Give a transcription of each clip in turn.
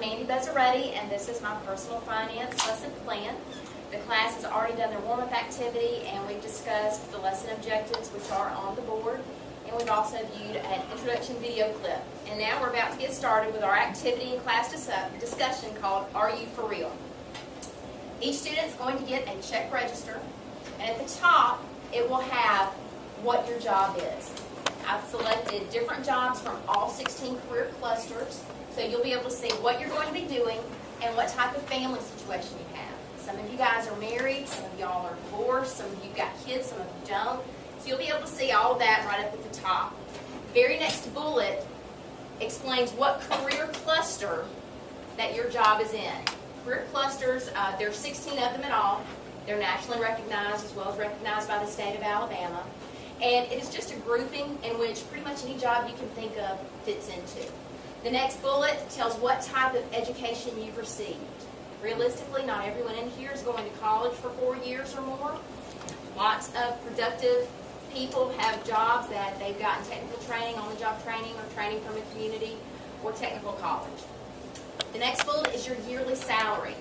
Mandy Bezeredi, and this is my personal finance lesson plan. The class has already done their warm-up activity, and we've discussed the lesson objectives, which are on the board, and we've also viewed an introduction video clip. And now we're about to get started with our activity and class discussion called Are You For Real? Each student is going to get a check register, and at the top it will have what your job is. I've selected different jobs from all 16 career clusters, so you'll be able to see what you're going to be doing and what type of family situation you have. Some of you guys are married, some of y'all are divorced, some of you got kids, some of you don't. So you'll be able to see all of that right up at the top. The very next bullet explains what career cluster that your job is in. Career clusters, there are 16 of them in all. They're nationally recognized as well as recognized by the state of Alabama. And it is just a grouping in which pretty much any job you can think of fits into. The next bullet tells what type of education you've received. Realistically, not everyone in here is going to college for 4 years or more. Lots of productive people have jobs that they've gotten technical training, on-the-job training, or training from a community or technical college. The next bullet is your yearly salary.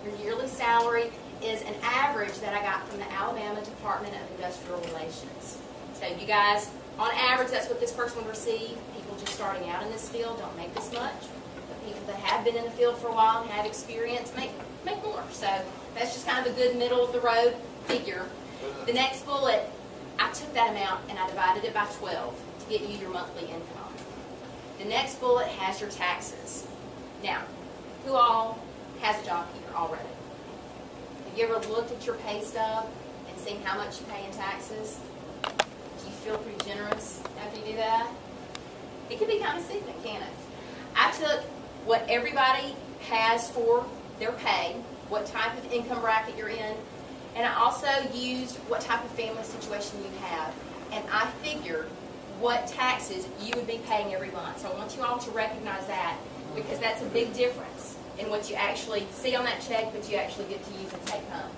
Your yearly salary is an average that I got from the Alabama Department of Industrial Relations. So you guys, on average, that's what this person would receive. People just starting out in this field don't make this much. But people that have been in the field for a while and have experience make more. So that's just kind of a good middle of the road figure. The next bullet, I took that amount and I divided it by 12 to get you your monthly income. The next bullet has your taxes. Now, who all has a job here already? Have you ever looked at your pay stub and seen how much you pay in taxes? Do you feel pretty generous after you do that? It can be kind of sickening, can't it? I took what everybody has for their pay, what type of income bracket you're in, and I also used what type of family situation you have, and I figured what taxes you would be paying every month. So I want you all to recognize that, because that's a big difference in what you actually see on that check, but you actually get to use and take home.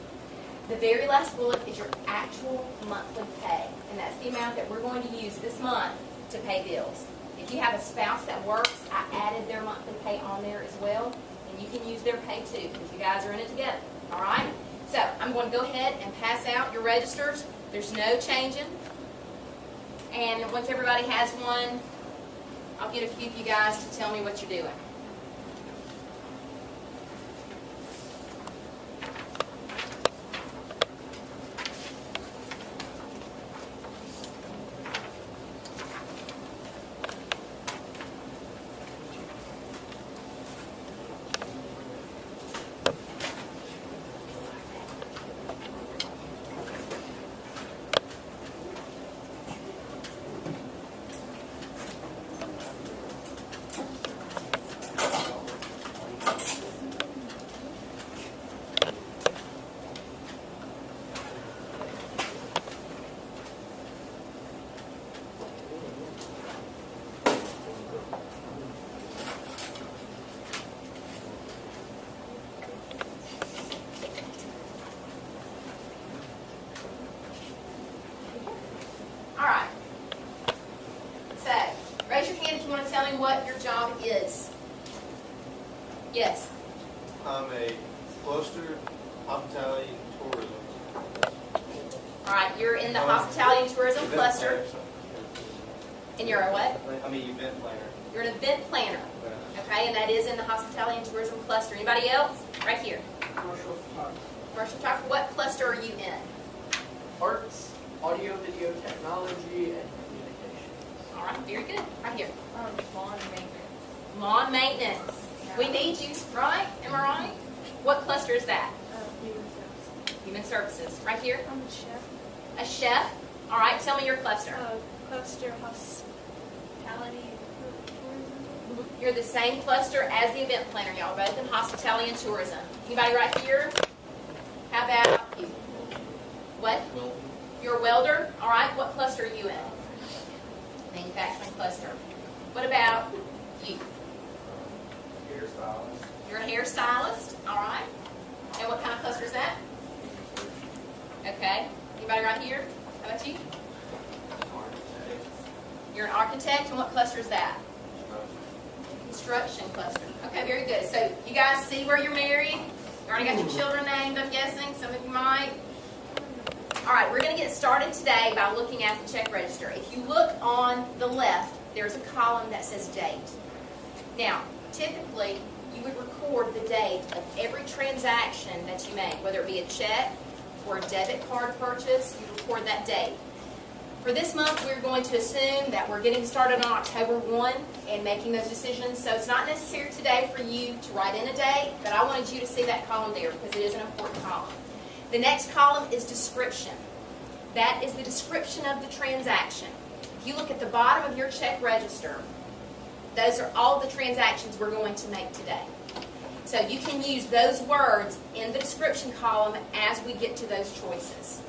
The very last bullet is your actual monthly pay, and that's the amount that we're going to use this month to pay bills. If you have a spouse that works, I added their monthly pay on there as well, and you can use their pay too, because you guys are in it together, all right? So I'm going to go ahead and pass out your registers. There's no changing, and once everybody has one, I'll get a few of you guys to tell me what you're doing. Tell me what your job is. Yes? I'm a cluster hospitality and tourism. All right, you're in the hospitality and tourism cluster. And you're a what? I'm an event planner. You're an event planner. Okay, and that is in the hospitality and tourism cluster. Anybody else? Right here. Commercial photography. Commercial photography. What cluster are you in? Arts, audio, video, technology, and communications. All right, very good. Right here. Lawn maintenance. Lawn maintenance. We need you, right? Am I right? What cluster is that? Human services. Human services. Right here. I'm a chef. A chef. All right, tell me your cluster. Cluster hospitality and tourism. You're the same cluster as the event planner. Y'all both in hospitality and tourism. Anybody right here? How about you? What? You're a welder. All right, what cluster are you in? Manufacturing cluster. What about you? Hairstylist. You're a hairstylist. All right. And what kind of cluster is that? Okay. Anybody right here? How about you? Architect. You're an architect, and what cluster is that? Construction cluster. Okay, very good. So you guys see where you're married? You already got your children named, I'm guessing. Some of you might. All right, we're going to get started today by looking at the check register. If you look on the left, there's a column that says date. Now, typically, you would record the date of every transaction that you make, whether it be a check or a debit card purchase, you record that date. For this month, we're going to assume that we're getting started on October 1 and making those decisions. So it's not necessary today for you to write in a date, but I wanted you to see that column there because it is an important column. The next column is description. That is the description of the transaction. If you look at the bottom of your check register, those are all the transactions we're going to make today. So you can use those words in the description column as we get to those choices.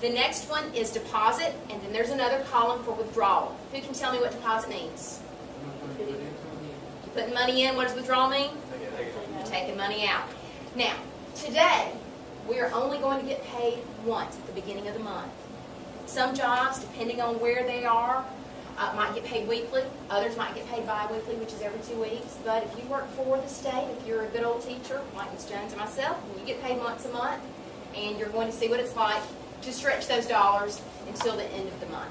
The next one is deposit, and then there's another column for withdrawal. Who can tell me what deposit means? Putting money in. What does withdrawal mean? Taking money out. Now, today, we are only going to get paid once at the beginning of the month. Some jobs, depending on where they are, might get paid weekly. Others might get paid bi-weekly, which is every 2 weeks. But if you work for the state, if you're a good old teacher, like Ms. Jones and myself, you get paid once a month, and you're going to see what it's like to stretch those dollars until the end of the month.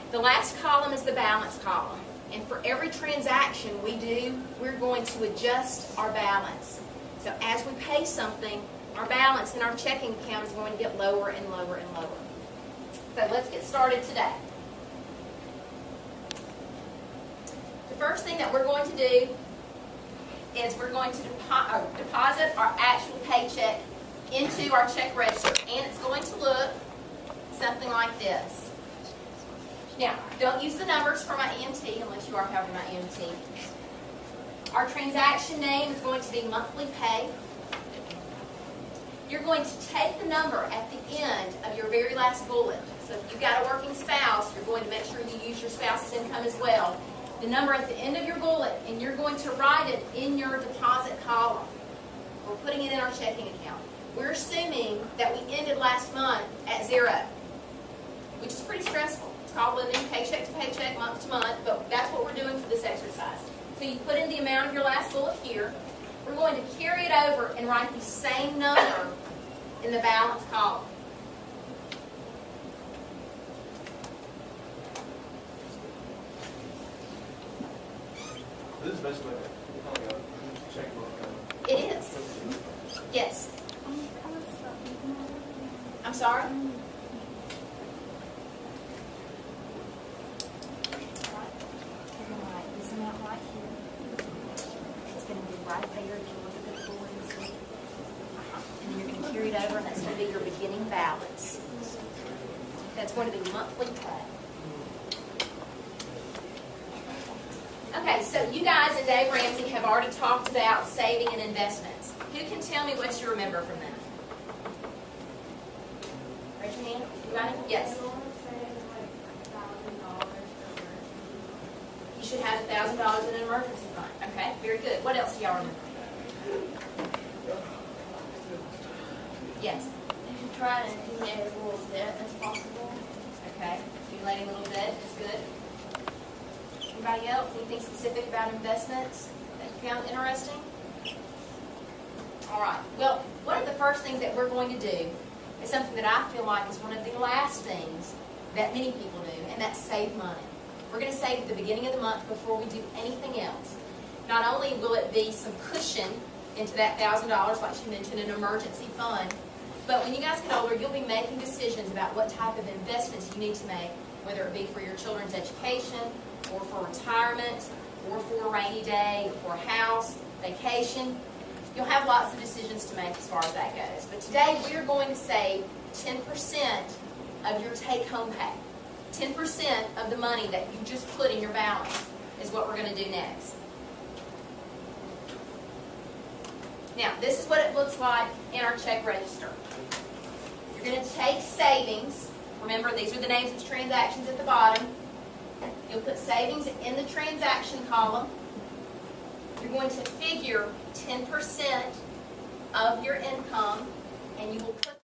The last column is the balance column. And for every transaction we do, we're going to adjust our balance. So as we pay something, our balance in our checking account is going to get lower and lower and lower. So let's get started today. The first thing that we're going to do is we're going to deposit our actual paycheck into our check register. And it's going to look something like this. Now, don't use the numbers for my EMT unless you are covering my EMT. Our transaction name is going to be monthly pay. You're going to take the number at the end of your very last bullet. So if you've got a working spouse, you're going to make sure you use your spouse's income as well. The number at the end of your bullet, and you're going to write it in your deposit column. We're putting it in our checking account. We're assuming that we ended last month at 0, which is pretty stressful. It's called living paycheck to paycheck, month to month, but that's what we're doing for this exercise. So you put in the amount of your last bullet here. We're going to carry it over and write the same number in the balance column. This is basically a checkbook. It is. Yes. I'm sorry? Isn't that right here? It's going to be right there if you look at the board and see. And then you're going to carry it over, and that's going to be your beginning balance. That's going to be monthly pay. Okay, so you guys and Dave Ramsey have already talked about saving and investments. Who can tell me what you remember from that? Raise your hand. You got it? Yes. You should have $1,000 in an emergency fund. Okay, very good. What else do y'all remember? Yes. You should try to accumulate as little debt as possible. Okay, accumulating a little bit is good. Anybody else? Anything specific about investments that you found interesting? All right. Well, one of the first things that we're going to do is something that I feel like is one of the last things that many people do, and that's save money. We're going to save at the beginning of the month before we do anything else. Not only will it be some cushion into that $1,000, like she mentioned, an emergency fund, but when you guys get older, you'll be making decisions about what type of investments you need to make, whether it be for your children's education, or for retirement, or for a rainy day, or for a house, vacation. You'll have lots of decisions to make as far as that goes. But today we are going to save 10% of your take-home pay. 10% of the money that you just put in your balance is what we're going to do next. Now, this is what it looks like in our check register. You're going to take savings. Remember, these are the names of the transactions at the bottom. You'll put savings in the transaction column. You're going to figure 10% of your income, and you will put